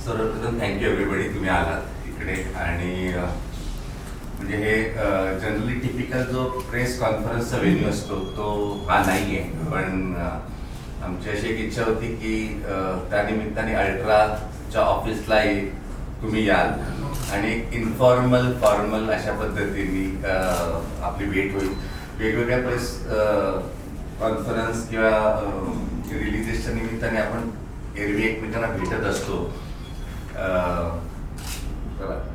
सर्वप्रथम thank you everybody, तुम्ही आलात इकडे. आणि म्हणजे हे जनरली टिपिकल जो प्रेस कॉन्फरन्सचा व्हेन्यू असतो तो हा नाही आहे, पण आमची अशी एक इच्छा होती की त्यानिमित्ताने अल्ट्राच्या ऑफिसला तुम्ही याल आणि एक इन्फॉर्मल फॉर्मल अशा पद्धतीने आपली भेट होईल. वेगवेगळ्या प्रेस कॉन्फरन्स किंवा रिलीजेसच्या निमित्ताने आपण एरवी एकमेकांना भेटत असतो.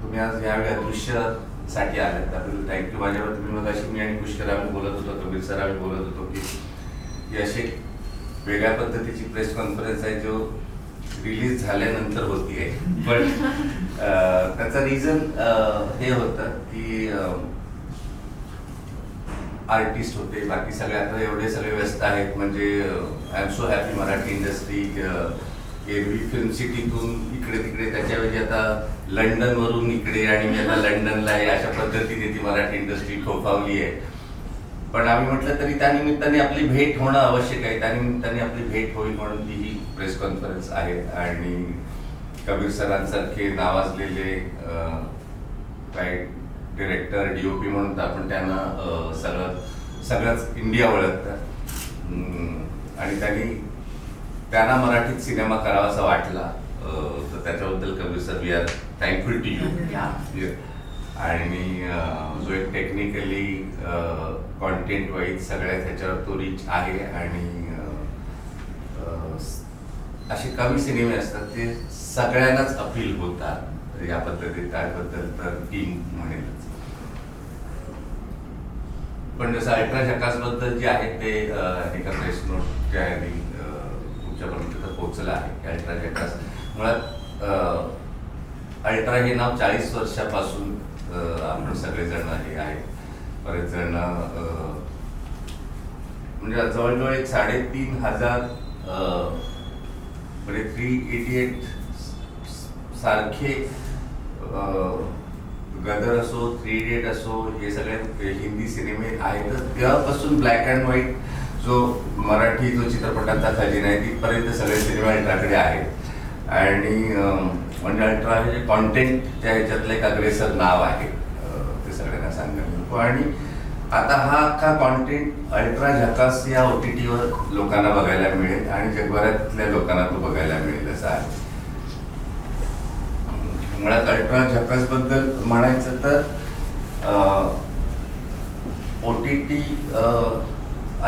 तुम्ही आज यावेळी अदृश्यसाठी आले त्याबद्दल थँक्यू. माझ्यावर तुम्ही मग अशी मी आणि पुष्कर आम्ही बोलत होतो, कबीर सर आम्ही बोलत होतो की अशी वेगळ्या पद्धतीची प्रेस कॉन्फरन्स आहे जो रिलीज झाल्यानंतर होती आहे. पण त्याचं रिझन हे होतं की आर्टिस्ट होते, बाकी सगळे आता एवढे सगळे व्यस्त आहेत. म्हणजे I am so happy Marathi industry एरवी फिल्म सिटीतून इकडे तिकडे, त्याच्याऐवजी आता लंडनवरून इकडे आणि मी आता लंडनला आहे, अशा पद्धतीने ती मराठी इंडस्ट्री फोफावली आहे. पण आम्ही म्हटलं तरी त्यानिमित्ताने आपली भेट होणं आवश्यक आहे, त्यानिमित्ताने आपली भेट होईल म्हणून ती ही प्रेस कॉन्फरन्स आहे. आणि कबीर सरांसारखे नावाजलेले काय डिरेक्टर DOP म्हणून आपण त्यांना सगळंच इंडिया ओळखतात. आणि त्यांना मराठीत सिनेमा करावासा वाटला, तर त्याच्याबद्दल Kabir sir we are thankful to you. आणि जो एक टेक्निकली कॉन्टेंट वाईज सगळ्या ह्याच्यावर तो रिच आहे. आणि असे कमी सिनेमे असतात ते सगळ्यांनाच अपील होतात या पद्धतीत. त्याबद्दल तर टीम म्हणेलच. पण जसं अल्ट्रा झकास बद्दल जे आहे ते एका प्रेस नोटच्या ह्याने तुमच्यापर्यंत तर पोहोचलं आहे की अल्ट्रा झकास मुळात अल्ट्रा हे नाव 40 वर्षापासून आपण सगळेजण हे आहेत. बरेच जण म्हणजे जवळजवळ एक 3,500 म्हणजे 388 सारखे गदर असो, 3 इडियट असो, हे सगळे हिंदी सिनेमे आहेत. तेव्हापासून ब्लॅक अँड व्हाईट जो मराठी जो चित्रपटांचा खजिना आहे तिथपर्यंत सगळे सिनेमे अल्ट्राकडे आहेत. आणि म्हणजे अल्ट्रा हे जे कॉन्टेंट त्या ह्याच्यातलं एक अग्रेसर नाव आहे, ते सगळ्यांना सांगायला नको. आणि आता हा अख्खा कॉन्टेंट अल्ट्रा झकास या OTT वर लोकांना बघायला मिळेल आणि जगभरातल्या लोकांना तो बघायला मिळेल असं आहे. मुळात अल्ट्रा झकास बद्दल म्हणायचं तर OTT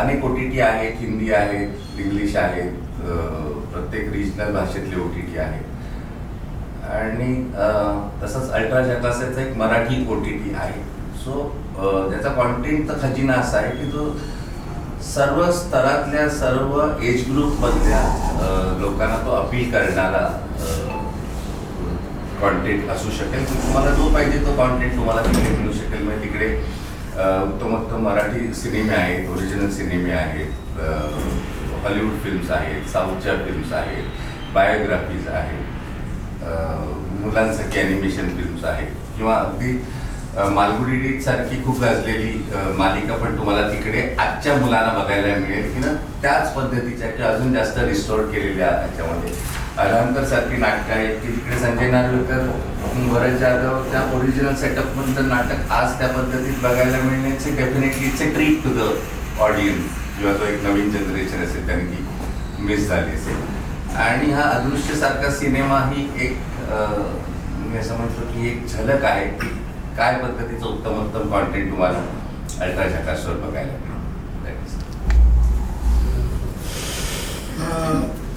अनेक OTT आहेत, हिंदी आहेत, इंग्लिश आहेत, प्रत्येक रिजनल भाषेतले OTT आहेत. आणि तसंच अल्ट्रा झकासाचा एक मराठी OTT आहे. सो त्याचा कॉन्टेंटचा खजिना असा आहे की जो सर्व स्तरातल्या सर्व एज ग्रुपमधल्या लोकांना तो अपील करणारा कॉन्टेंट असू शकेल. तुम्हाला जो पाहिजे तो कॉन्टेंट तुम्हाला तिकडे मिळू शकेल. म्हणजे तिकडे उत्तम मराठी सिनेमे आहेत, ओरिजिनल सिनेमे आहेत, हॉलिवूड फिल्म्स आहेत, साऊथच्या फिल्म्स आहेत, बायोग्राफीज आहेत, मुलांसाठी ॲनिमेशन फिल्म्स आहेत, किंवा अगदी मालगुडी डीड सारखी खूप गाजलेली मालिका पण तुम्हाला तिकडे आजच्या मुलांना बघायला मिळेल की ना त्याच पद्धतीच्या किंवा अजून जास्त रिस्टोर केलेल्या ह्याच्यामध्ये. अलांतर सारखी नाटकं आहेत की तिकडे संजय नार्वेकर, भरत जाधव त्या ओरिजिनल सेटअपमधलं नाटक आज त्या पद्धतीत बघायला मिळण्याचे definitely it's a treat to the audience किंवा जो एक नवीन जनरेशन असेल त्यांनी ती मिस झाली असेल. आणि हा अदृश्यसारखा सिनेमा ही एक मी असं म्हणतो की एक झलक आहे की काय पद्धतीचं उत्तम कॉन्टेंट तुम्हाला अल्ट्रा झकासवर बघायला मिळेल.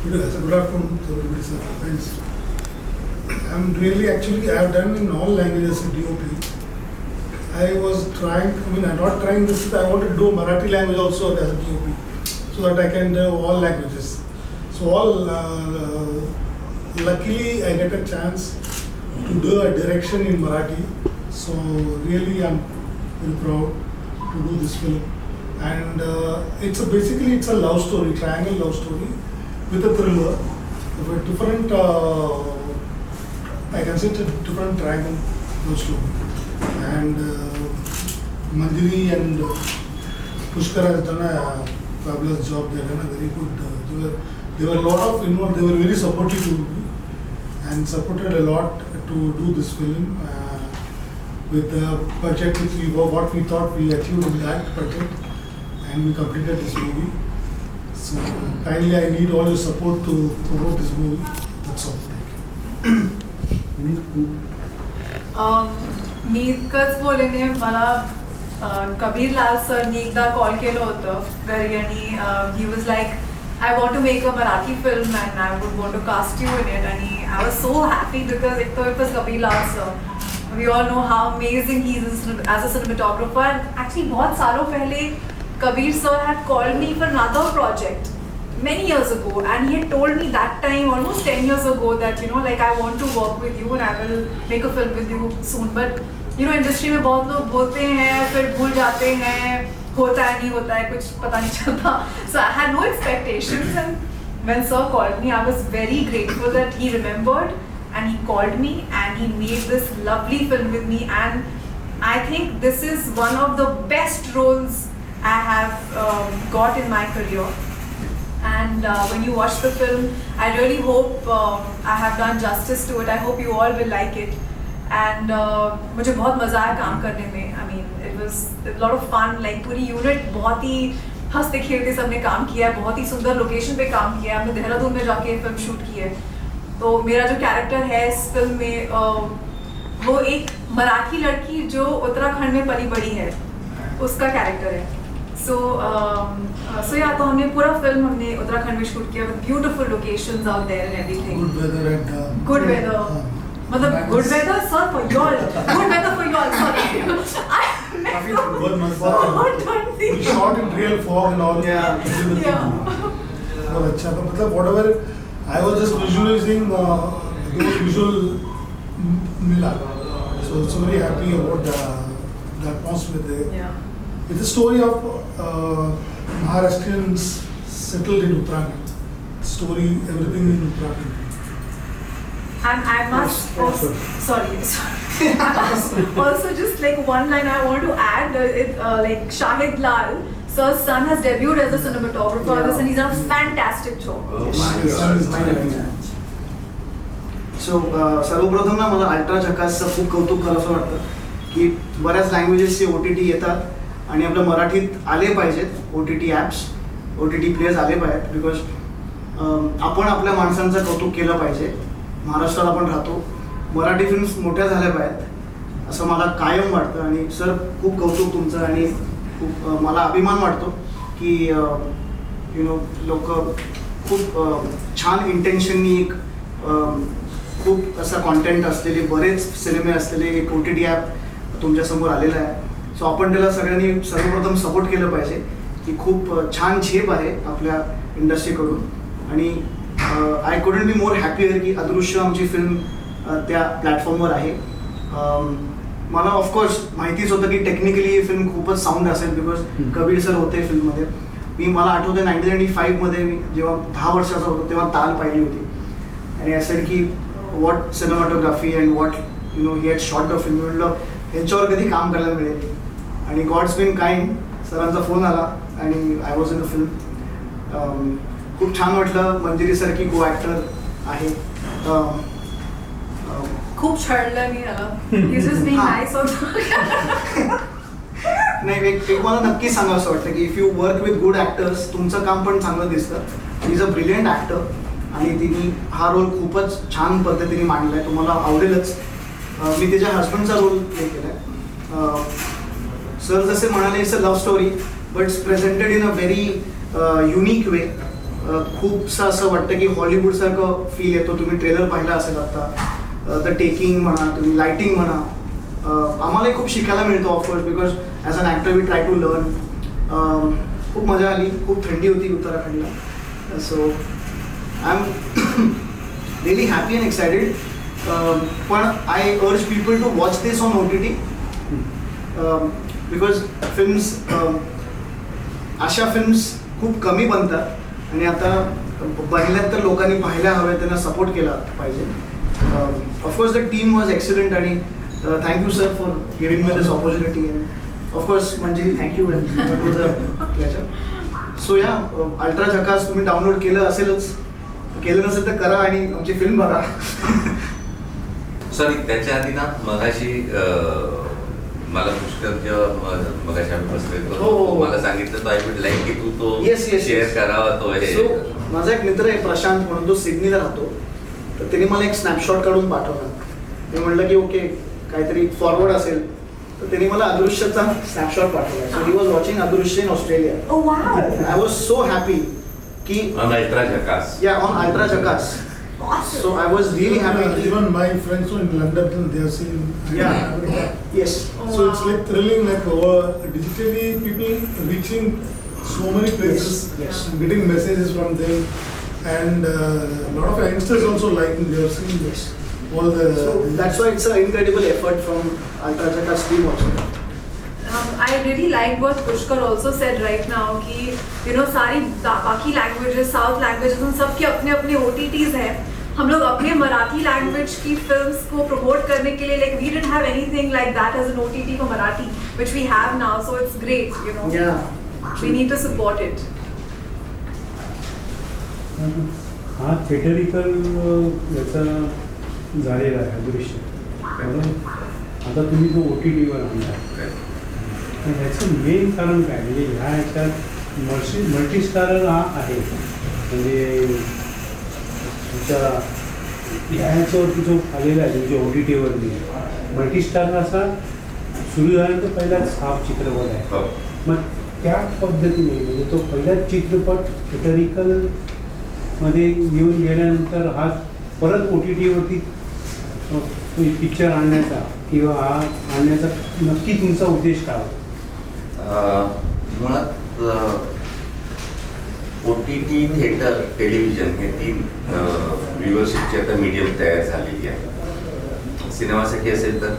Good afternoon to everybody, sir. Thanks. I'm really actually I have done in all languages in DOP. I was trying. I mean, I'm not trying this. I want to do Marathi language also as a DOP, so that I can do all languages. So luckily I get a chance to do a direction in Marathi. So really I'm very proud to do this film. And basically it's a love story, triangle love story with a thriller, with a different, I can say it's a different triangle love story. And Manjari and Pushkar has done a fabulous job. They have done a very good, they were a lot of involved, they were very supportive to me. and supported a lot to do this film. With the budget which what we thought we achieved in that budget, and we completed this movie. So kindly I need all your support to promote this movie. That's all. Thank you. मी इतकंच बोलेने मला कबीर लाल सरनी एकदा call केलं होतं घरी आणि he was like I want to make a Marathi film and I would want to cast you in it and I was so happy because it was Kabir Lal sir. We all know how amazing he is as a cinematographer. And actually बहुत सालों पहले Kabir sir had called me for another project many years ago and he had told me that time almost 10 years ago that like I want to work with you and I will make a film with you soon. But industry में बहुत लोग बोलते हैं फिर भूल जाते हैं, होता है नहीं होता है कुछ पता नहीं चलता. So I had no expectations and when sir called me I was very grateful that he remembered and he called me and he made this lovely film with me and I think this is one of the best roles I have got in my career. And when you watch the film, I really hope I have done justice to it. I hope you all will like it. And मुझे बहुत मज़ा आया काम करने में. I mean, it was a lot of fun. Like Puri unit बहुत ही हंसते खेलते सबने काम किया है, बहुत ही सुंदर लोकेशन पे काम किया है. हमने देहरादून में जाके फिल्म शूट की है. तो मेरा जो कैरेक्टर है इस फिल्म में वो एक मराठी लड़की जो उत्तराखंड में पली बड़ी है उसका कैरेक्टर है. So yeah, तो हमने पूरा फिल्म हमने उत्तराखंड में शूट किया with beautiful locations out there and everything. Good weather and good weather. मतलब good weather sir for y'all. Good weather for y'all. Sorry. बहुत मजा. We shot in real fog and all. Yeah. बहुत अच्छा था. मतलब whatever I was just visualizing those visual मिला. So very happy about the atmosphere there. Yeah. It's a story of Maharashtrians settled in Uttarakhand. Story, everything in Uttarakhand. And I must also, sorry. Also just like one line I want to add, like Shahid Lal, sir's son has debuted as a cinematographer on this and he's done a fantastic job. His son is my so सर्वप्रथम ना मला ultra झकासचं खूप कौतुक करावंसं वाटतं की बऱ्याच लँग्वेजेसचे OTT येतात आणि आपल्या मराठीत आले पाहिजेत OTT ॲप्स, OTT प्लेयर्स आले पाहिजेत बिकॉज आपण आपल्या माणसांचं कौतुक केलं पाहिजे. महाराष्ट्रात आपण राहतो, मराठी फिल्म्स मोठ्या झाल्या पाहिजेत असं मला कायम वाटतं. आणि सर खूप कौतुक तुमचं आणि खूप मला अभिमान वाटतो की लोक खूप छान इंटेन्शननी एक खूप असा कॉन्टेंट असलेले बरेच सिनेमे असलेले एक OTT ॲप तुमच्यासमोर आलेलं आहे. सो आपण त्याला सगळ्यांनी सर्वप्रथम सपोर्ट केलं पाहिजे की खूप छान झेप आहे आपल्या इंडस्ट्रीकडून. आणि I couldn't be more happier की अदृश्य आमची फिल्म त्या प्लॅटफॉर्मवर आहे. मला ऑफकोर्स माहितीच होतं की टेक्निकली ही फिल्म खूपच साऊंड असेल बिकॉज कबीर सर होते फिल्ममध्ये. मला आठवतं 1995 मी जेव्हा 10 वर्षाचा होतो तेव्हा ताल पाहिली होती आणि असं की what cinematography and what he had shot the film. म्हटलं ह्यांच्यावर कधी काम करायला मिळेल आणि गॉड्स बीन काइंड. सरांचा फोन आला आणि I was in the film. खूप छान वाटलं. मंजिरीसारखी को ॲक्टर आहे. खूप छळलं मी याला. He's just being nice also. नाही एक मला नक्की सांगावं वाटतं की if you work with good actors तुमचं काम पण चांगलं दिसतं. He is a brilliant actor आणि तिने हा रोल खूपच छान पद्धतीने मांडला आहे. तुम्हाला आवडेलच. मी तिच्या हजबंडचा रोल प्ले केला आहे. सर जसे म्हणाले it's a love story but it's presented in a very unique way. खूपसं असं वाटतं की हॉलिवूडसारखं फील येतो. तुम्ही ट्रेलर पाहिला असेल आता. द टेकिंग म्हणा, तुम्ही लाईटिंग म्हणा, आम्हालाही खूप शिकायला मिळतं of course because as an actor we try to learn. खूप मजा आली. खूप थंडी होती उत्तराखंडला. So I am really happy and excited. पण I urge people to watch this on OTT because films अशा फिल्म्स खूप कमी बनतात आणि आता बनल्यात तर लोकांनी पाहायला हव्या, त्यांना सपोर्ट केला पाहिजे. Of course the team was excellent आणि thank you sir for giving me this opportunity. And of course म्हणजे thank you to the pleasure. So या अल्ट्रा झकास तुम्ही डाउनलोड केलं असेलच, केलं नसेल तर करा आणि आमची फिल्म बघा. सॉरी त्याच्या आधी ना मगाशी मला पुष्कर जेव्हा मगाशी आम्ही बसलो हो. मला सांगितलं तो आय वुड लाईक की तू तो Yes, yes, शेअर yes. करावा तो हे सो माझा एक मित्र आहे प्रशांत म्हणून, तो सिडनीला राहतो. तर त्याने मला एक स्नॅपशॉट काढून पाठवला. मी म्हटलं की ओके काहीतरी फॉरवर्ड असेल, तर त्याने मला अदृश्यचा स्नॅपशॉट पाठवला. सो ही वॉज वॉचिंग अदृश्य in Australia. Oh wow. I was so happy की ऑन अल्ट्रा झकास. या ऑन अल्ट्रा झकास. Awesome. So I was really happy. Even my friends who in London, they have seen. Yeah. Yes. Oh, So it's wow. like thrilling, like digitally people reaching so many places, Yes. and getting messages from them, and a lot of youngsters also liking. They have seen Yes. all the. So that's why it's an incredible effort from Ultra Jakar's team also. I really like what Pushkar also said right now कि सारी बाकी languages south languages उन सबके अपने अपने OTTs हैं. हम लोग अपने Marathi language की फिल्म्स को प्रमोट करने के लिए like we didn't have anything like that as an OTT for Marathi which we have now, so it's great, Yeah. we need to support it. हा थिएटरिकल याचा झालेला आहे अदृश्य. बरोबर. आता तुम्ही जो OTTवर आणला तर ह्याचं मेन कारण काय, म्हणजे ह्या ह्याच्यात मल्टीस्टारर हा आहे, म्हणजे तुमच्या ह्या ह्याच्यावरती जो आलेला आहे तुमच्या OTTवरती मल्टीस्टारर असा सुरू झाल्यानंतर पहिलाच हा चित्रपट आहे. हो. मग त्या पद्धतीने म्हणजे तो पहिलाच चित्रपट थिएटरिकल मध्ये येऊन गेल्यानंतर हा परत OTTवरती पिक्चर आणण्याचा किंवा हा आणण्याचा नक्की तुमचा उद्देश काय होता? मुळात OTT, थिएटर, टेलिव्हिजन हे 3 व्ह्युअरशिपची आता मीडियम तयार झालेली आहे. सिनेमासाठी असेल तर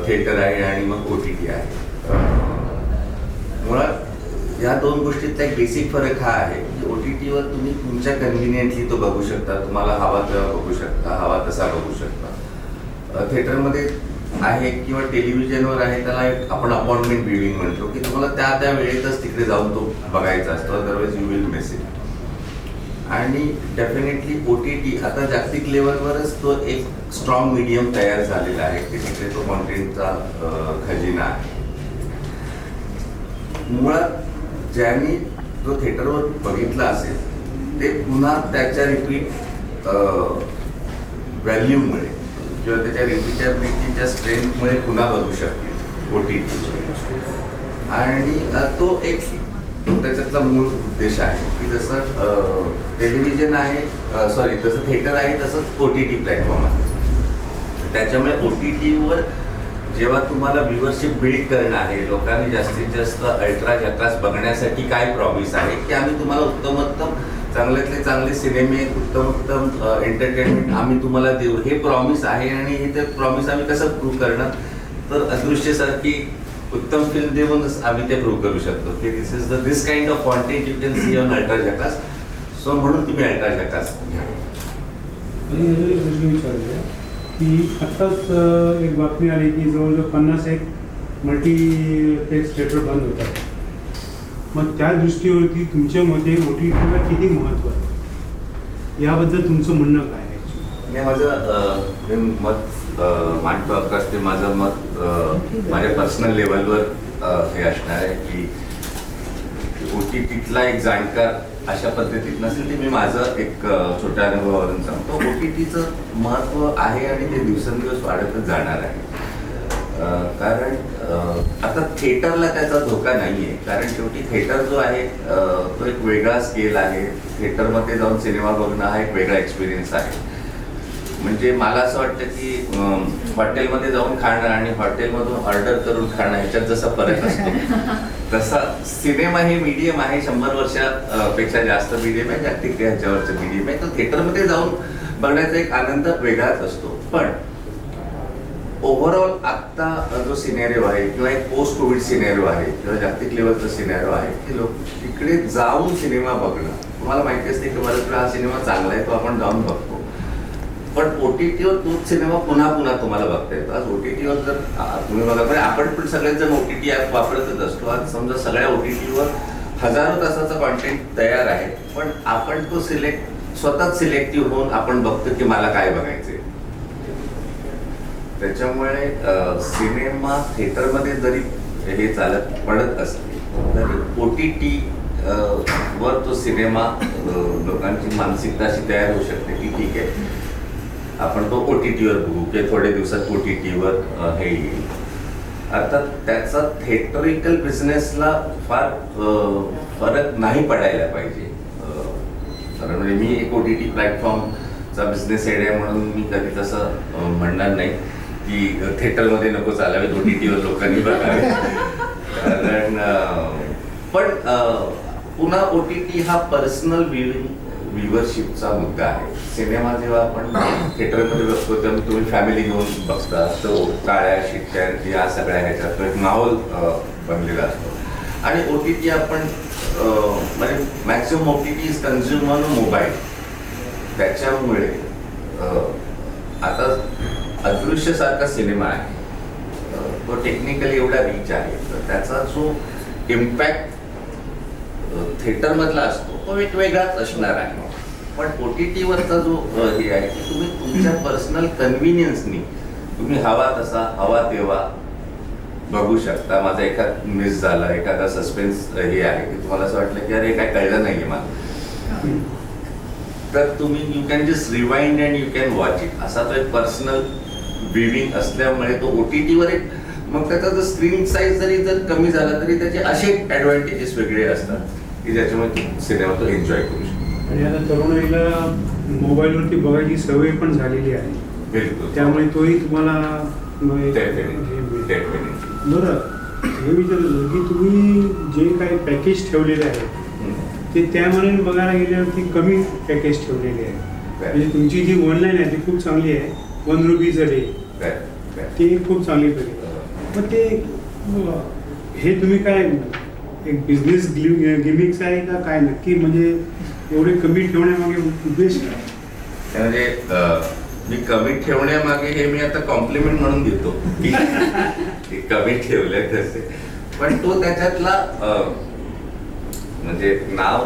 थिएटर आहे आणि मग OTT आहे. मुळात या 2 गोष्टीतला एक बेसिक फरक हा आहे की OTTवर तुम्ही तुमच्या कन्व्हिनियंटली तो बघू शकता, तुम्हाला हवा तेव्हा बघू शकता, हवा तसा बघू शकता. थिएटरमध्ये आहे किंवा टेलिव्हिजनवर आहे त्याला एक आपण अपॉइंटमेंट व्ह्यूइंग म्हणतो की तुम्हाला त्या वेळेतच तिकडे जाऊन तो बघायचा असतो, otherwise you will miss it. आणि डेफिनेटली OTT आता जागतिक लेवलवरच तो एक स्ट्रॉंग मीडियम तयार झालेला आहे की तिकडे तो कॉन्टेंटचा खजिना आहे. मुळात ज्यांनी जो थिएटरवर बघितला असेल ते पुन्हा त्याच्या रिपीट व्हॅल्यूमुळे किंवा त्याच्या रिपीटेबिलिटीच्या स्ट्रेंथमुळे पुन्हा बघू शकतील OTT. आणि तो एक त्याच्यातला मूळ उद्देश आहे की जसं टेलिव्हिजन आहे, सॉरी जसं थिएटर आहे तसंच OTT प्लॅटफॉर्म आहे. त्याच्यामुळे OTTवर जेव्हा तुम्हाला व्ह्युअरशिप बिल्ड करणं आहे, लोकांनी जास्तीत जास्त अल्ट्रा झकास बघण्यासाठी काय प्रॉमिस आहे की आम्ही तुम्हाला उत्तमोत्तम चांगल्यातले चांगले सिनेमे, उत्तमोत्तम एंटरटेनमेंट आम्ही तुम्हाला देऊ, हे प्रॉमिस आहे. आणि हे ते प्रॉमिस आम्ही कसं प्रूव्ह करणार, तर अदृश्यसारखी उत्तम फिल्म देऊनच आम्ही ते प्रूव्ह करू शकतो की this kind of content you can see on Ultra Jhakaas. So म्हणून तुम्ही अल्ट्रा झकास घ्या. प्रश्न विचारूया की आत्ताच एक बातमी आली की जवळजवळ 51 मल्टीप्लेक्स थिएटर बंद होतात. मग त्या दृष्टीवरती तुमच्या मते OTTला किती महत्त्व आहे, याबद्दल तुमचं म्हणणं काय आहे? मी माझं मत मांडतो आकाश. ते माझं मत माझ्या पर्सनल लेवलवर हे असणार आहे की OTTला एक जाणकार अशा पद्धतीत नसेल ते मी माझं एक छोट्या अनुभवावरून सांगतो. OTTचं महत्त्व आहे आणि ते दिवसेंदिवस वाढतच जाणार आहे. कारण आता थिएटरला त्याचा धोका नाही आहे, कारण शेवटी थिएटर जो आहे तो एक वेगळा स्केल आहे. थिएटरमध्ये जाऊन सिनेमा बघणं हा एक वेगळा एक्सपिरियन्स आहे. म्हणजे मला असं वाटतं की हॉटेलमध्ये जाऊन खाणं आणि हॉटेलमधून ऑर्डर करून खाणं ह्याच्यात जसा फरक असतो तसा सिनेमा हे मीडियम आहे, 100 वर्षापेक्षा जास्त मीडियम आहे, जागतिक ह्याच्यावरचं मीडियम आहे. तर थिएटरमध्ये जाऊन बघण्याचा एक आनंद वेगळाच असतो. पण ओव्हरऑल आत्ता जो सिनेरिओ आहे किंवा एक पोस्ट कोविड सिनेरिओ आहे किंवा जागतिक लेवलचा सिनेरिओ आहे की लोक तिकडे जाऊन सिनेमा बघणं, तुम्हाला माहिती असते की मला हा सिनेमा चांगला आहे तो आपण जाऊन बघतो. पण OTTवर तोच सिनेमा पुन्हा पुन्हा तुम्हाला बघता येतो. आज OTTवर जर तुम्ही बघा, म्हणजे आपण पण सगळेच जण OTT ॲप वापरतच असतो. आज समजा सगळ्या OTTवर हजारो तासाचा कॉन्टेंट तयार आहे, पण आपण तो स्वतःच सिलेक्टिव्ह होऊन आपण बघतो की मला काय बघायचंय. त्याच्यामुळे सिनेमा थिएटरमध्ये जरी हे पडत असते तरी OTT वर तो सिनेमा लोकांची मानसिकता अशी तयार होऊ शकते की ठीक आहे आपण तो OTT वर बघू किंवा थोड्या दिवसात OTT वर हे येईल. अर्थात त्याचा थिएटरिकल बिझनेसला फार फरक नाही पडायला पाहिजे. कारण म्हणजे मी एक OTT प्लॅटफॉर्मचा बिझनेस हेड आहे म्हणून मी कधी तसं म्हणणार नाही की थिएटरमध्ये नको चालावे, OTT वर लोकांनी बघावे. कारण पण पुन्हा OTT हा पर्सनल व्ह्युअरशिपचा मुद्दा आहे. सिनेमा जेव्हा आपण थिएटरमध्ये बघतो तेव्हा तुम्ही फॅमिली घेऊन बघता, तो काळ्या शिट्ट्या या सगळ्या ह्याच्यात तो एक माहोल बनलेला असतो. आणि OTT आपण म्हणजे maximum OTT is consume on mobile. त्याच्यामुळे आता अदृश्यसारखा सिनेमा आहे, तो टेक्निकली एवढा रीच आहे तर त्याचा जो इम्पॅक्ट थिएटरमधला असतो तो एक वेगळाच असणार आहे. पण OTT वरचा जो हे आहे की तुम्ही तुमच्या पर्सनल कन्व्हिनियन्सनी तुम्ही हवा तसा हवा तेव्हा बघू शकता. माझा एखादा मिस झाला, एखादा सस्पेन्स हे आहे की तुम्हाला असं वाटलं की अरे काय कळलं नाहीये मला, तर तुम्ही you can just rewind and you can watch it. असा तो एक पर्सनल व्ह्यूइंग असल्यामुळे तो OTT वर एक मग त्याचा जर स्क्रीन साईज जर कमी झाला तरी त्याचे असे ॲडव्हान्टेजेस वेगळे असतात की ज्याच्यामुळे सिनेमा तो एन्जॉय करू शकतो. आणि आता तरुणाईला मोबाईलवरती बघायची सवय पण झालेली आहे, बिलकुल. त्यामुळे तोही तुम्हाला Definitely. बरं हे विचारलं की तुम्ही जे काही पॅकेज ठेवलेले आहे ते त्यामुळे बघायला गेल्यावरती कमी पॅकेज ठेवलेले आहे. म्हणजे तुमची जी ऑनलाईन आहे ती खूप चांगली आहे, ₹1 डे, ती खूप चांगली पॅकेज. मग ते हे तुम्ही काय एक बिझनेस गिमिक्स आहे का काय नक्की, म्हणजे एवढे कमी ठेवण्यामागे उद्देश काय? म्हणजे मी कमी ठेवण्यामागे हे मी आता कॉम्प्लिमेंट म्हणून घेतो की कमी ठेवले तसे, पण तो त्याच्यातला म्हणजे नाव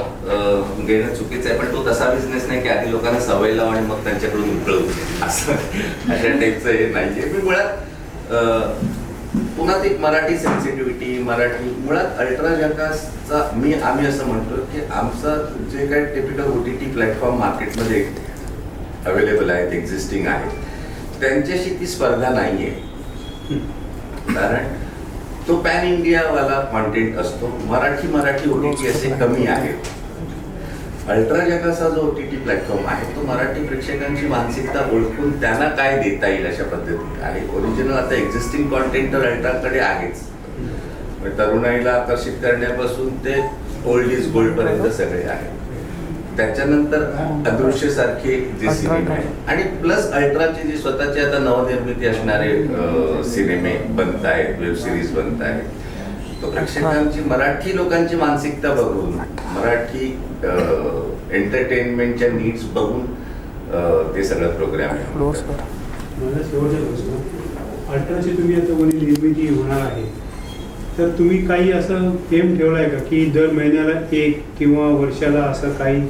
घेणं चुकीचं आहे. पण तो तसा बिझनेस नाही की आधी लोकांना सवय लाव आणि मग त्यांच्याकडून उकळू असं अशा टाईपचं हे नाहीये. मी मुळात पुन्हा ती मराठी सेन्सिटिव्हिटी, मराठी मुळात अल्ट्रा झकासचा आम्ही असं म्हणतो की आमचं जे काही टिपिकल OTT प्लॅटफॉर्म मार्केटमध्ये अवेलेबल आहेत, एक्झिस्टिंग आहेत, त्यांच्याशी ती स्पर्धा नाहीये. कारण तो पॅन इंडियावाला कॉन्टेंट असतो. मराठी OTT असे कमी आहेत. अल्ट्रा झकासचा जो OTT प्लॅटफॉर्म आहे तो मराठी प्रेक्षकांची मानसिकता ओळखून त्यांना काय देता येईल अशा पद्धतीने आहे. ओरिजिनल आता एक्झिस्टिंग कॉन्टेंट तर अल्ट्राकडे आहेच. तरुणाईला आकर्षित करण्यापासून ते ओल्ड इज गोल्ड पर्यंत सगळे आहे. त्याच्यानंतर अदृश्य सारखे जे सिनेमे आहेत आणि प्लस अल्ट्राचे जे स्वतःचे आता नवनिर्मिती असणारे सिनेमे बनत आहेत, वेब सिरीज बनत आहेत, तो प्रेक्षकांची मराठी लोकांची मानसिकता बघून, मराठी एंटरटेनमेंटच्या नीड्स बघून ते सगळं प्रोग्राम आहे. मला शेवटचा प्रश्न, अल्ट्राची तुम्ही आता कोणी निर्मिती होणार आहे तर तुम्ही काही असं एम ठेवला आहे का की दर महिन्याला एक किंवा वर्षाला असं काही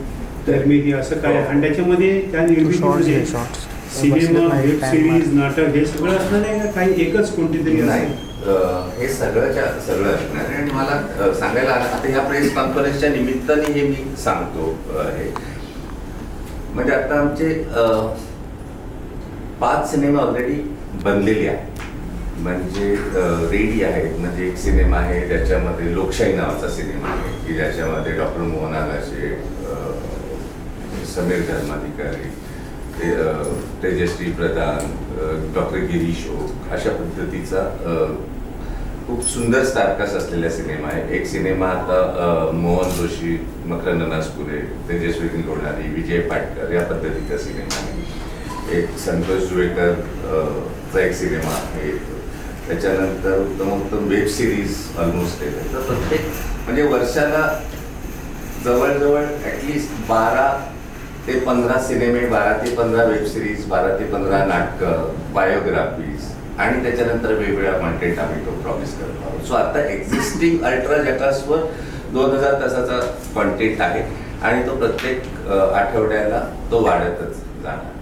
निर्मिती असं काय, आणि त्याच्यामध्ये त्या निर्मितीमध्ये सिनेमा, वेब सिरीज, नाटक हे सगळं असणार आहे का काही एकच कोणती तरी नाही? हे सगळं असणार आहे. आणि मला सांगायला आता ह्या प्रेस कॉन्फरन्सच्या निमित्ताने हे मी सांगतो आहे. म्हणजे आता आमचे 5 सिनेमा ऑलरेडी बनलेले आहेत, म्हणजे रेडी आहेत. म्हणजे एक सिनेमा आहे ज्याच्यामध्ये लोकशाही नावाचा सिनेमा आहे की ज्याच्यामध्ये doctor Mohan Agashe, Sameer Dharmadhikari, Tejashri Pradhan, doctor Girish okay अशा पद्धतीचा खूप सुंदर स्टारकास्ट असलेला सिनेमा आहे. एक सिनेमा आता मोहन जोशी, मकरंद नासपुरे, तेजस्वी लोणारी, विजय पाटकर या पद्धतीचा सिनेमा आहे. एक संतोष जुवेकर चा एक सिनेमा आहे. त्याच्यानंतर उत्तम वेब सिरीज ऑलमोस्ट आहे. तर प्रत्येक म्हणजे वर्षाला जवळजवळ ॲटलिस्ट 12 ते 15 सिनेमे, 12 ते 15 वेब सिरीज, 12 ते 15 नाटकं, बायोग्राफीज आणि त्याच्यानंतर वेगवेगळा कॉन्टेंट आम्ही तो प्रॉमिस करतो आहोत. सो आता एक्झिस्टिंग अल्ट्रा झकासवर 2000 तासाचा कॉन्टेंट आहे आणि तो प्रत्येक आठवड्याला तो वाढतच जाणार.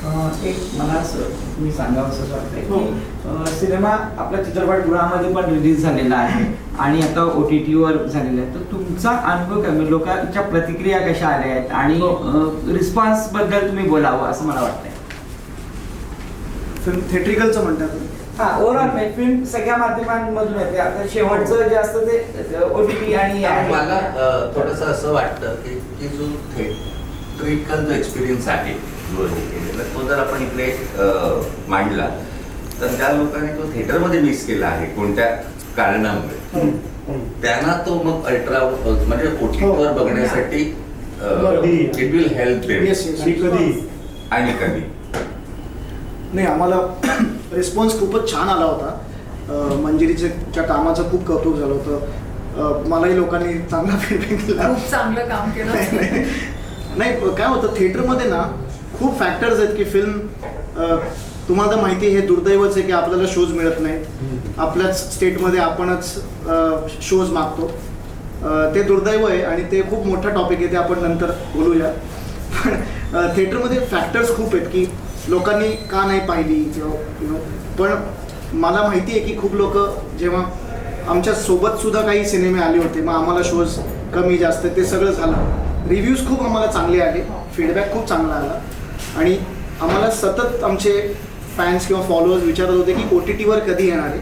एक मला असं मी सांगावं असं वाटतंय की सिनेमा आपल्या चित्रपटगृहामध्ये पण रिलीज झालेला आहे आणि आता OTT वर झालेला आहे. तर तुमचा अनुभव काय, म्हणजे लोकांच्या प्रतिक्रिया कशा आल्या आहेत आणि रिस्पॉन्स बद्दल तुम्ही बोलावं असं मला वाटतंय. फिल्म थिएट्रिकलचं म्हणतात. हा, ओव्हरऑल फिल्म सगळ्या माध्यमांमधून येते. आता शेवटचं जे असतं ते OTT आणि मला थोडंसं असं वाटतं की जो थिएट्रिकल जो एक्सपिरियन्स आहे जो हे केलेला, तो जर आपण इकडे मांडला तर त्या लोकांनी तो थिएटरमध्ये मिस केला आहे कोणत्या कारणामुळे, त्यांना तो मग अल्ट्रा म्हणजे OTTवर बघण्यासाठी it will help them. Yes, yes. आणि कधी आणि कधी नाही, आम्हाला रिस्पॉन्स खूपच छान आला होता. मंजिरीच्या कामाचं खूप कौतुक झालं होतं. मलाही लोकांनी चांगला फीडबॅक दिला. खूप चांगलं काम केलं. नाही, काय होतं थिएटरमध्ये ना खूप फॅक्टर्स आहेत की फिल्म तुम्हाला तर माहिती आहे, हे दुर्दैवच आहे की आपल्याला शोज मिळत नाहीत. आपल्याच स्टेटमध्ये आपणच शोज मागतो. ते दुर्दैव आहे आणि ते खूप मोठा टॉपिक आहे, ते आपण नंतर बोलूया. पण थिएटरमध्ये फॅक्टर्स खूप आहेत की लोकांनी का नाही पाहिली किंवा पण मला माहिती आहे की खूप लोक जेव्हा आमच्या सोबत सुद्धा काही सिनेमे आले होते, मग आम्हाला शोज कमी जास्त ते सगळं झालं. रिव्ह्यूज खूप आम्हाला चांगले आले, फीडबॅक खूप चांगला आला आणि आम्हाला सतत आमचे फॅन्स किंवा फॉलोअर्स विचारत होते की OTTवर कधी येणार आहे.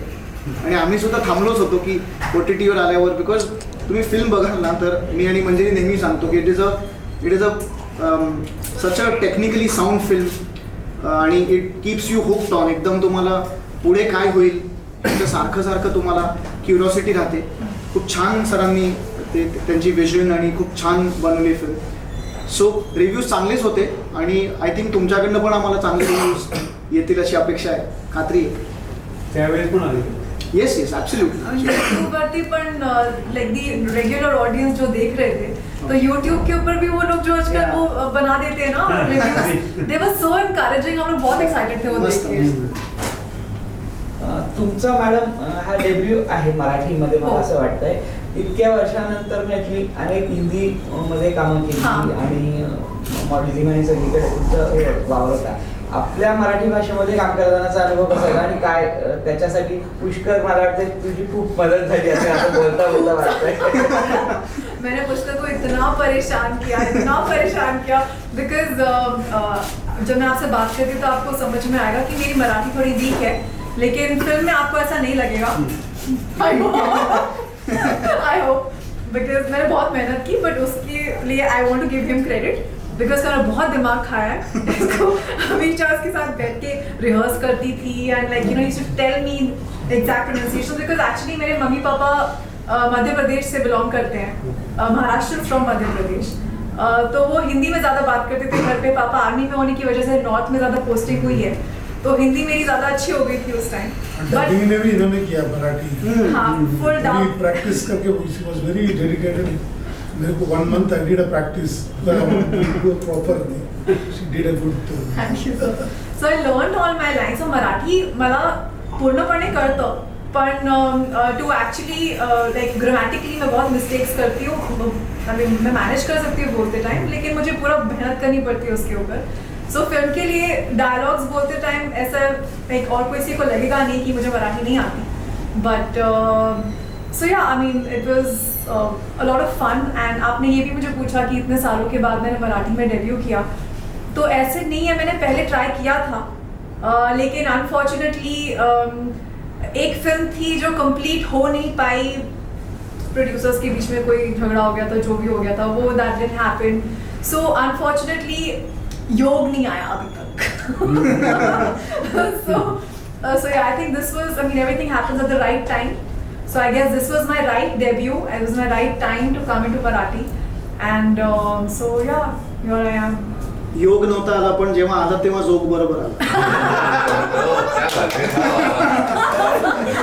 आणि आम्ही सुद्धा थांबलोच होतो की OTTवर आल्यावर, बिकॉज तुम्ही फिल्म बघाल ना तर मी आणि मंजिरी नेहमी सांगतो की it is a such a technically sound film आणि it keeps you hooked on. एकदम तुम्हाला पुढे काय होईल त्याचं सारखं तुम्हाला क्युरिओसिटी राहते. खूप छान सरांनी ते त्यांची विजन आणि खूप छान बनवली फिल्म. सो रिव्ह्यूज चांगलेच होते आणि आय थिंक तुमच्याकडनं पण आम्हाला चांगले रिव्ह्यूज येतील अशी अपेक्षा आहे, खात्री आहे. त्यावेळेस पण आले. Yes yes absolutely. यूट्यूब परती पण लाइक दी रेगुलर ऑडियंस जो देख रहे थे, तो यूट्यूब के ऊपर भी वो लोग जो आजकल वो बना देते हैं ना रिव्यूज, दे वर सो एनकरेजिंग. हम लोग बहुत एक्साइटेड थे वो देख के. तुमचा मॅडम हा डेब्यू आहे मराठीमध्ये मला असं वाटतंय. इतक्या वर्षानंतर मी अनेक हिंदी मध्ये कामं केली आणि मॉडेलिंग आणि सगळीकडे तुमचं हे वावरता. आपल्या मराठी भाषेमध्ये काम करतानाचा अनुभव कसा आहे आणि काय त्याच्यासाठी पुष्कर मला वाटतं तुझी खूप मदत झाली असं आता बोलता वाटतंय. मैंने पुष्कर को इतना परेशान किया बिकॉज जब मैं आपसे बात करती हूँ तो आपको समझ में आएगा कि मेरी मराठी थोड़ी वीक है, लेकिन फिल्म में आपको ऐसा नहीं लगेगा. आई होप बिकॉज मैंने बहुत मेहनत की, बट उसके लिए I want to give him credit because मैंने बहुत दिमाग खाया है. इसको हमेशा उसके साथ बैठ के रिहर्स करती थी end like you know he should tell me exact pronunciation because actually मेरे मम्मी पापा मध्य प्रदेश से बिलोंग करते हैं, महाराष्ट्र फ्रॉम मध्य प्रदेश. तो वो हिंदी में ज़्यादा बात करते थे घर पे. पापा आर्मी में होने की वजह से नॉर्थ में ज़्यादा पोस्टिंग हुई है, तो हिंदी मेरी ज़्यादा अच्छी हो गई थी उस टाइम. डबिंग ने भी इन्होंने किया मराठी. हाँ, फुल डाउन प्रैक्टिस करके शी वाज वेरी डेडिकेटेड. मेरे को 1 month I did a practice properly. She did a good. Thank you. So I learned all my lines. So Marathi मला पूर्णपणे कळतं, पण टू एक्चुअली लाइक ग्रामेटिकली मैं बहुत मिस्टेक्स करती हूँ. मैं मैनेज कर सकती हूँ बोलते टाइम, लेकिन मुझे पूरा मेहनत करनी पड़ती है उसके ऊपर. सो फिल्म के लिए डायलॉग्स बोलते टाइम ऐसा लाइक और किसी को लगेगा नहीं कि मुझे मराठी नहीं आती. बट सो या आई mean it was a lot of fun. And आपने ये भी मुझे पूछा कि इतने सालों के बाद मैंने मराठी में डेब्यू किया, तो ऐसे नहीं है. मैंने पहले ट्राई किया था, लेकिन अनफॉर्चुनेटली एक फिल्म थी जो कंप्लीट हो नहीं पाई. प्रोड्यूसर्स के बीच में कोई झगड़ा हो गया था, जो भी हो गया था वो that didn't happen. So unfortunately योग नहीं आया अभी तक. So yeah, I think this was, I mean, everything happens at the right time. So I guess this was my right debut. It was my right time to come into Marathi. And so yeah, here I am. योग नव्हता आला, पण जेव्हा आला तेव्हा जोग बरोबर आला.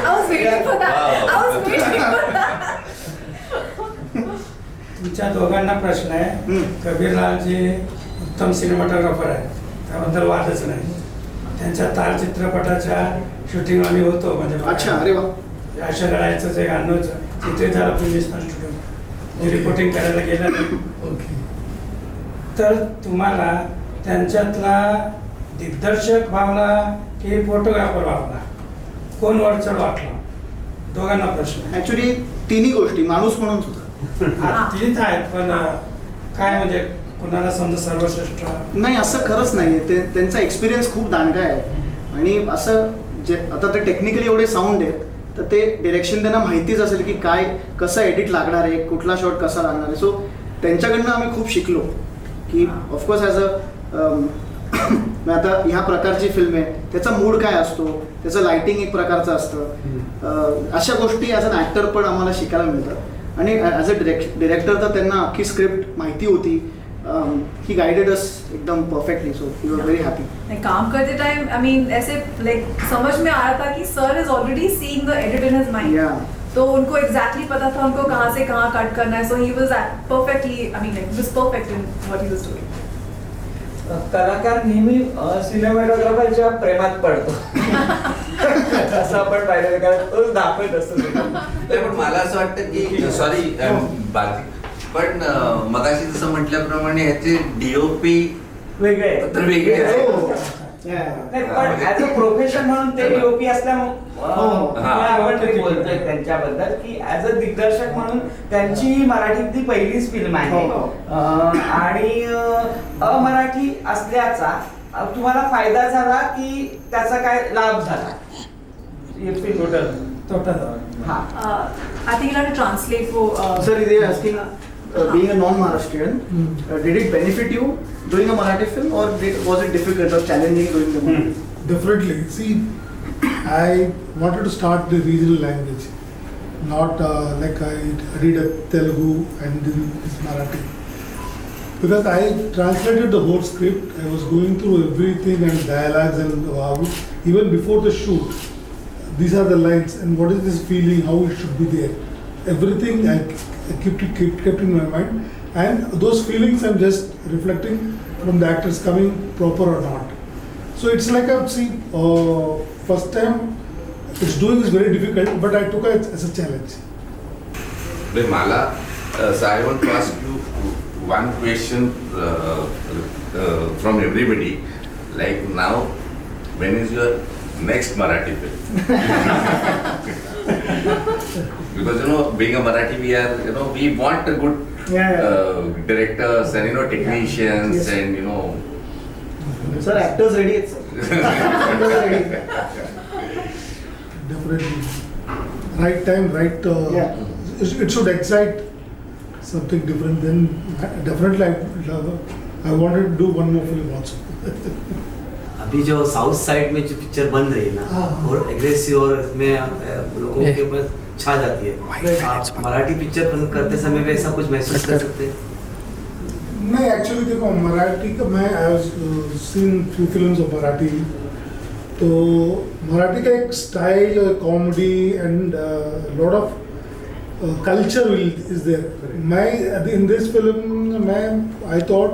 I was waiting for that. तुमच्या दोघांना प्रश्न आहे. कबीरलाल जे उत्तम सिनेमॅटोग्राफर आहे त्याबद्दल वादच नाही. त्यांच्या तार चित्रपटाच्या शूटिंग आम्ही होतो. म्हणजे अच्छा, अरे वा. अशा लढाईचं जे गाणं चित्रित झालं फिल्मिस्तान स्टुडिओ, मी रिपोर्टिंग करायला गेलं. Okay. तर तुम्हाला त्यांच्यातला दिग्दर्शक भावला की फोटोग्राफर भावला, कोण वरचढ वाटला? दोघांना प्रश्न. ऍक्च्युली तिन्ही गोष्टी माणूस म्हणून सुद्धा. हा, तीच आहेत, पण काय म्हणजे कुणाला समजा सर्वश्रेष्ठ? नाही, असं खरंच नाही. ते त्यांचा एक्सपिरियन्स खूप दांडगा आहे आणि असं जे आता ते टेक्निकली एवढे साऊंड आहेत तर ते डिरेक्शन त्यांना माहितीच असेल की काय कसं एडिट लागणार आहे, कुठला शॉट कसा लागणार आहे. सो त्यांच्याकडनं आम्ही खूप शिकलो की ऑफकोर्स ॲज अ आता ह्या प्रकारची फिल्म आहे त्याचा मूड काय असतो, त्याचं लाइटिंग एक प्रकारचं असतं. अशा गोष्टी ॲज अन ॲक्टर पण आम्हाला शिकायला मिळतात आणि ॲज अ डिरेक्टर तर त्यांना अख्खी स्क्रिप्ट माहिती होती. ही गाइडेड अस एकदम perfectly, so we were very happy. काम करते टाइम आई मीन ऐसे लाइक समझ में आ रहा था कि sir is already seeing the edit in his mind. तो उनको एग्जैक्टली पता था उनको कहाँ से कहाँ कट करना है. So he was perfectly I mean like was perfect in what he was doing. कलाकार नेहमी सिनेमॅटोग्राफरच्या प्रेमात पडतो असं आपण पाहिलं, कारण तोच दाखवत असतो. नाही, पण मला असं वाटतं की सॉरी पण मगाशी जसं म्हटल्याप्रमाणे ह्याचे डीओपी वेगळे तर वेगळे आहेत. नाही, पण ऍज अ प्रोफेशन म्हणून ते डीओपी असल्यामुळे आपण तरी बोलतोय त्यांच्याबद्दल की ऍज अ दिग्दर्शक म्हणून त्यांची मराठीतली पहिलीच फिल्म आहे आणि अमराठी असल्याचा तुम्हाला फायदा झाला की त्याचा काय लाभ झाला? टोटल. हा, I think you'll have to translate for. Sir, they are asking, being a non-Maharashtrian, did it benefit you doing a Marathi film, or was it difficult or challenging doing the movie? Definitely. See, I wanted to start the regional language, not like I read a Telugu and then Marathi. Because I translated the whole script, I was going through everything and dialogues and how, even before the shoot, these are the lines and what is this feeling, how it should be there. Everything I kept in my mind, and those feelings I'm just reflecting from the actors coming proper or not. So it's like first time it's doing is very difficult, but I took it as a challenge. Mala, so I want to ask you one question from everybody. Like now, when is your next Marathi film? Because being a Marathi, we want a good directors and technicians. Yes. And Sir, actors ready. Actors ready. Definitely. Right time, right. It should excite something different. Then definitely I wanted to do one more film also. अभी जो south side में जो picture बन रही है ना और aggressive और इसमें लोगों के ऊपर छा जाती है. आप मराठी पिक्चर पसंद करते समय भी ऐसा कुछ महसूस कर सकते हैं? नहीं, एक्चुअली देखो मराठी का मैं I seen few films of Marathi. तो मराठी का एक style, comedy and lot of culture is there. मैं इन दिस फिल्म मैं I thought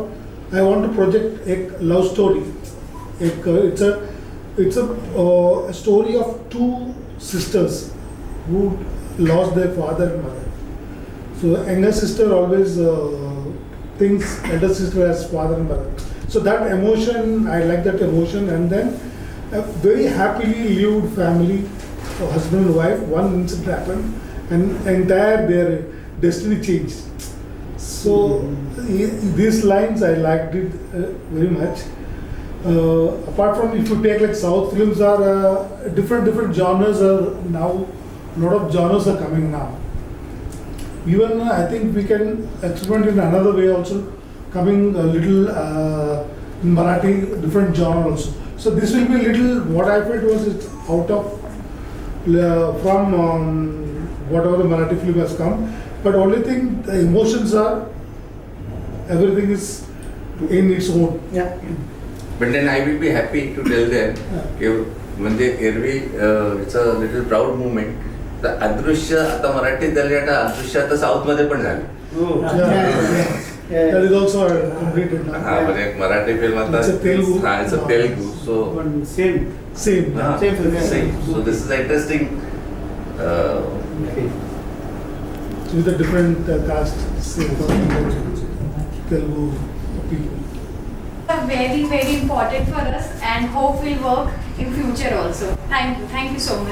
I want to project एक love story. It's a story of two sisters who lost their father and mother. So younger sister always thinks elder sister as father and mother. So that emotion, I like that emotion. And then a very happily lived family, husband and wife. One incident happened and entire their destiny changed. So these lines I liked it very much. Apart from, if you take like South films are different genres are now, lot of genres are coming now. Even I think we can experiment in another way also, coming a little in Marathi different genre also. So this will be a little, what I felt was it's out of from whatever the Marathi film has come, but only thing the emotions are, everything is in its own. Yeah. but then I will be happy to tell them की म्हणजे एरवी it's a little proud movement. तर अदृश्य आता मराठीत झाली, आता अदृश्य आता साऊथ मध्ये पण झाली. That is also completed now. हा, म्हणजे मराठी फिल्म आता It's a Telugu. हा, it's a Telugu. So same Same. Same film, yeah. same. So this is interesting. So with a different cast, same Telugu people. I've very, very important for us and hope will work in future also. Thank you so much.